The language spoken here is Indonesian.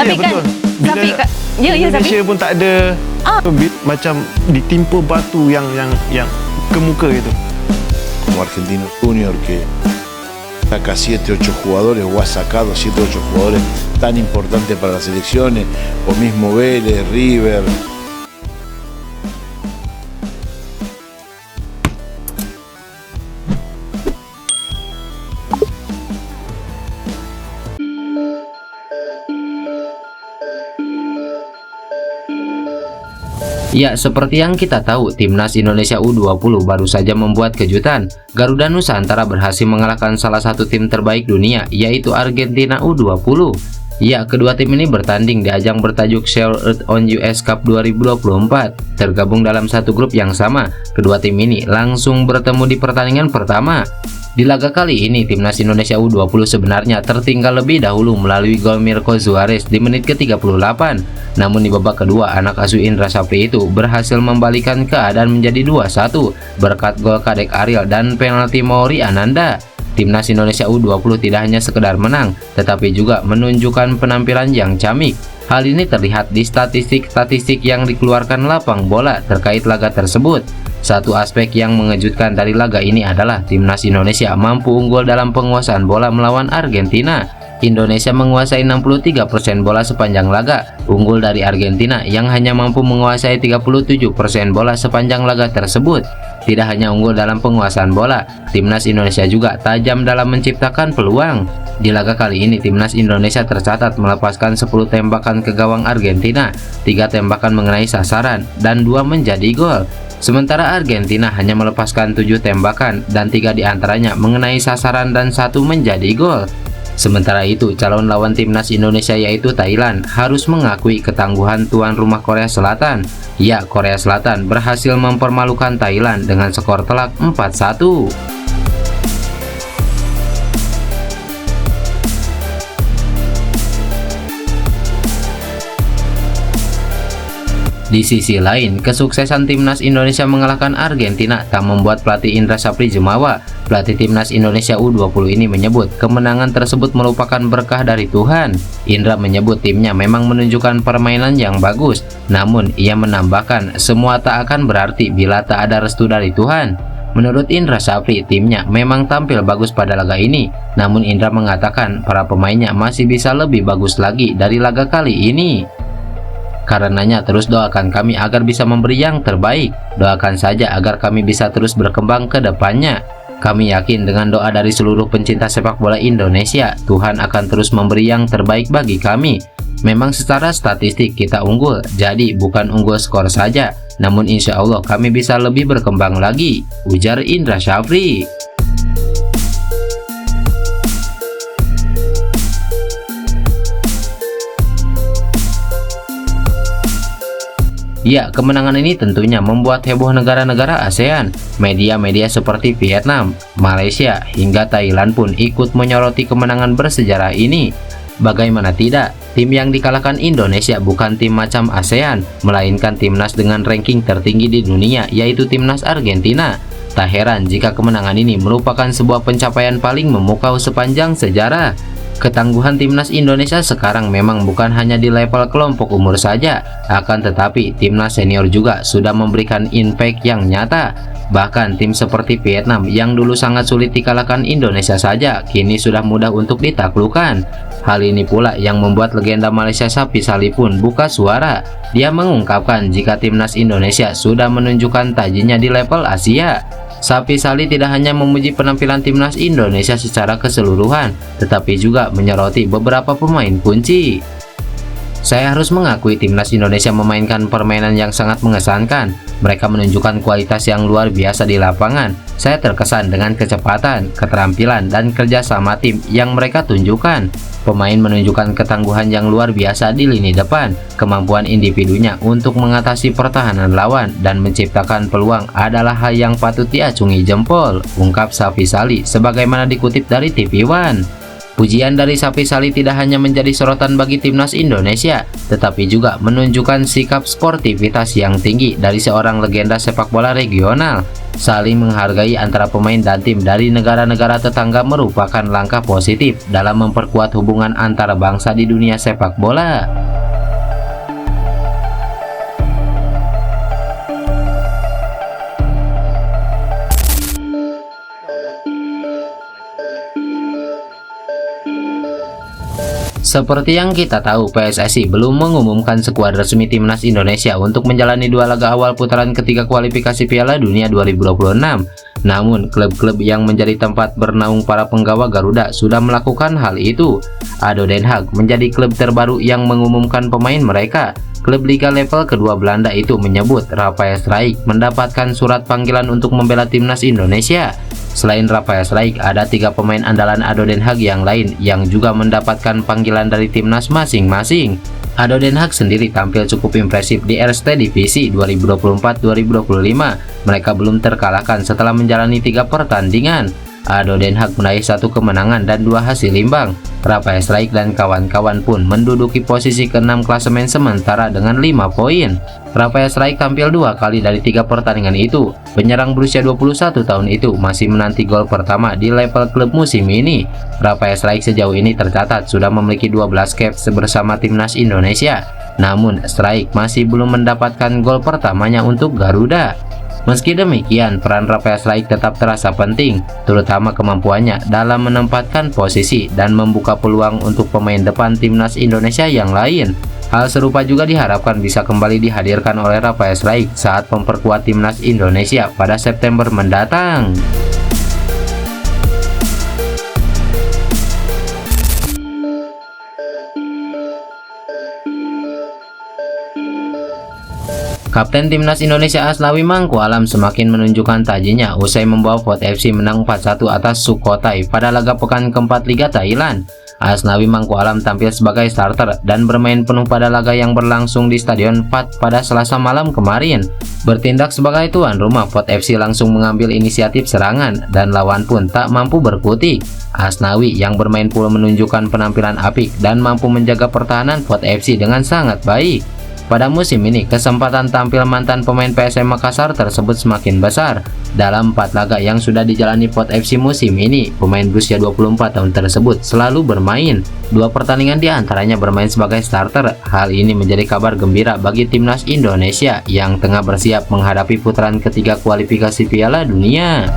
Tapi kan betul. Safi, Bila ya Indonesia Safi. pun tak ada macam ditimpa batu yang ke muka itu. Como Argentinos Junior, que saca 7-8 jugadores o ha sacado 7-8 jugadores tan importantes para las selecciones, o mismo Vélez, River. Ya, seperti yang kita tahu, Timnas Indonesia U20 baru saja membuat kejutan. Garuda Nusantara berhasil mengalahkan salah satu tim terbaik dunia, yaitu Argentina U20. Ya, kedua tim ini bertanding di ajang bertajuk Share Earth on US Cup 2024. Tergabung dalam satu grup yang sama, kedua tim ini langsung bertemu di pertandingan pertama. Di laga kali ini, Timnas Indonesia U20 sebenarnya tertinggal lebih dahulu melalui gol Mirko Suarez di menit ke-38. Namun di babak kedua, anak asuh Indra Safri itu berhasil membalikan keadaan menjadi 2-1 berkat gol Kadek Ariel dan penalti Mauri Ananda. Timnas Indonesia U20 tidak hanya sekedar menang, tetapi juga menunjukkan penampilan yang ciamik. Hal ini terlihat di statistik-statistik yang dikeluarkan lapang bola terkait laga tersebut. Satu aspek yang mengejutkan dari laga ini adalah Timnas Indonesia mampu unggul dalam penguasaan bola melawan Argentina. Indonesia menguasai 63% bola sepanjang laga, unggul dari Argentina yang hanya mampu menguasai 37% bola sepanjang laga tersebut. Tidak hanya unggul dalam penguasaan bola, Timnas Indonesia juga tajam dalam menciptakan peluang. Di laga kali ini, Timnas Indonesia tercatat melepaskan 10 tembakan ke gawang Argentina, 3 tembakan mengenai sasaran, dan 2 menjadi gol. Sementara Argentina hanya melepaskan 7 tembakan dan 3 diantaranya mengenai sasaran dan 1 menjadi gol. Sementara itu, calon lawan Timnas Indonesia yaitu Thailand harus mengakui ketangguhan tuan rumah Korea Selatan. Ya, Korea Selatan berhasil mempermalukan Thailand dengan skor telak 4-1. Di sisi lain, kesuksesan Timnas Indonesia mengalahkan Argentina tak membuat pelatih Indra Safri jemawa. Pelatih Timnas Indonesia U20 ini menyebut kemenangan tersebut merupakan berkah dari Tuhan. Indra menyebut timnya memang menunjukkan permainan yang bagus, namun ia menambahkan semua tak akan berarti bila tak ada restu dari Tuhan. Menurut Indra Safri, timnya memang tampil bagus pada laga ini, namun Indra mengatakan para pemainnya masih bisa lebih bagus lagi dari laga kali ini. Karenanya terus doakan kami agar bisa memberi yang terbaik. Doakan saja agar kami bisa terus berkembang ke depannya. Kami yakin dengan doa dari seluruh pencinta sepak bola Indonesia, Tuhan akan terus memberi yang terbaik bagi kami. Memang secara statistik kita unggul, jadi bukan unggul skor saja, namun insya Allah kami bisa lebih berkembang lagi, ujar Indra Safri. Ya, kemenangan ini tentunya membuat heboh negara-negara ASEAN. Media-media seperti Vietnam, Malaysia, hingga Thailand pun ikut menyoroti kemenangan bersejarah ini. Bagaimana tidak, tim yang dikalahkan Indonesia bukan tim macam ASEAN, melainkan timnas dengan ranking tertinggi di dunia, yaitu timnas Argentina. Tak heran jika kemenangan ini merupakan sebuah pencapaian paling memukau sepanjang sejarah. Ketangguhan timnas Indonesia sekarang memang bukan hanya di level kelompok umur saja, akan tetapi timnas senior juga sudah memberikan impact yang nyata. Bahkan tim seperti Vietnam yang dulu sangat sulit dikalahkan Indonesia saja, kini sudah mudah untuk ditaklukkan. Hal ini pula yang membuat legenda Malaysia Sapi Salih pun buka suara. Dia mengungkapkan jika timnas Indonesia sudah menunjukkan tajinya di level Asia. Sapi Salih tidak hanya memuji penampilan timnas Indonesia secara keseluruhan, tetapi juga menyoroti beberapa pemain kunci. Saya harus mengakui timnas Indonesia memainkan permainan yang sangat mengesankan. Mereka menunjukkan kualitas yang luar biasa di lapangan. Saya terkesan dengan kecepatan, keterampilan, dan kerjasama tim yang mereka tunjukkan. Pemain menunjukkan ketangguhan yang luar biasa di lini depan. Kemampuan individunya untuk mengatasi pertahanan lawan dan menciptakan peluang adalah hal yang patut diacungi jempol, ungkap Safi Salih sebagaimana dikutip dari TV One. Pujian dari Safi Salih tidak hanya menjadi sorotan bagi timnas Indonesia, tetapi juga menunjukkan sikap sportivitas yang tinggi dari seorang legenda sepak bola regional. Saling menghargai antara pemain dan tim dari negara-negara tetangga merupakan langkah positif dalam memperkuat hubungan antara bangsa di dunia sepak bola. Seperti yang kita tahu, PSSI belum mengumumkan skuad resmi timnas Indonesia untuk menjalani 2 laga awal putaran ketiga kualifikasi Piala Dunia 2026. Namun, klub-klub yang menjadi tempat bernaung para penggawa Garuda sudah melakukan hal itu. ADO Den Haag menjadi klub terbaru yang mengumumkan pemain mereka. Klub Liga level kedua Belanda itu menyebut Rafael Struijk mendapatkan surat panggilan untuk membela timnas Indonesia. Selain Rafael Struijk, ada 3 pemain andalan ADO Den Haag yang lain yang juga mendapatkan panggilan dari timnas masing-masing. ADO Den Haag sendiri tampil cukup impresif di Eerste Divisi 2024-2025. Mereka belum terkalahkan setelah menjalani 3 pertandingan. ADO Den Haag meraih 1 kemenangan dan 2 hasil imbang. Rafael Struijk dan kawan-kawan pun menduduki posisi ke-6 klasemen sementara dengan 5 poin. Rafael Struijk tampil 2 kali dari 3 pertandingan itu. Penyerang berusia 21 tahun itu masih menanti gol pertama di level klub musim ini. Rafael Struijk sejauh ini tercatat sudah memiliki 12 caps bersama timnas Indonesia. Namun Struijk masih belum mendapatkan gol pertamanya untuk Garuda. Meski demikian, peran Rafael Struijk tetap terasa penting, terutama kemampuannya dalam menempatkan posisi dan membuka peluang untuk pemain depan timnas Indonesia yang lain. Hal serupa juga diharapkan bisa kembali dihadirkan oleh Rafael Struijk saat memperkuat timnas Indonesia pada September mendatang. Kapten timnas Indonesia Asnawi Mangku Alam semakin menunjukkan tajinya usai membawa VOT FC menang 4-1 atas Sukhothai pada laga pekan keempat Liga Thailand. Asnawi Mangku Alam tampil sebagai starter dan bermain penuh pada laga yang berlangsung di Stadion Phat pada Selasa malam kemarin. Bertindak sebagai tuan rumah, VOT FC langsung mengambil inisiatif serangan dan lawan pun tak mampu berkutik. Asnawi yang bermain pula menunjukkan penampilan apik dan mampu menjaga pertahanan VOT FC dengan sangat baik. Pada musim ini, kesempatan tampil mantan pemain PSM Makassar tersebut semakin besar. Dalam 4 laga yang sudah dijalani VOT FC musim ini, pemain berusia 24 tahun tersebut selalu bermain. 2 pertandingan diantaranya bermain sebagai starter. Hal ini menjadi kabar gembira bagi timnas Indonesia yang tengah bersiap menghadapi putaran ketiga kualifikasi Piala Dunia.